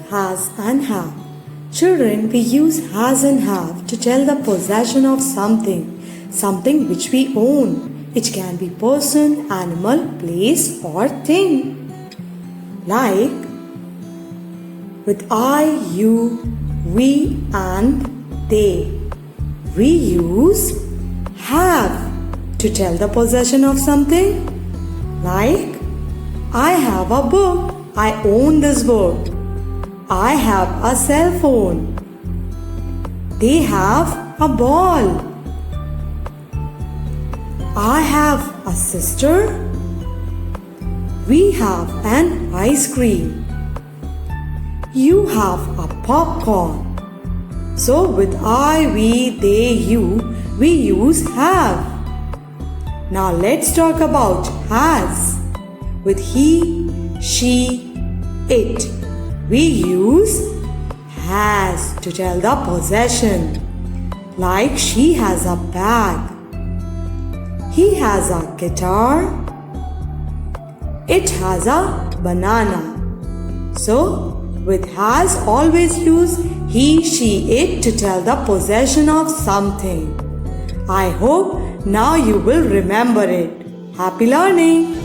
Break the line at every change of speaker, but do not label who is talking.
has and have. Children, we use has and have to tell the possession of something which we own. It can be person, animal, place, or thing. Like with I, you, we, and they. We use have to tell the possession of something. Like, I have a book. I own this book. I have a cell phone. They have a ball. I have a sister. We have an ice cream. You have a popcorn. So with I, we, they, you, we use have. Now let's talk about has. With he, she, it, we use has to tell the possession. Like she has a bag. He has a guitar. It has a banana. So, with has always use he, she, it to tell the possession of something. I hope now you will remember it. Happy learning!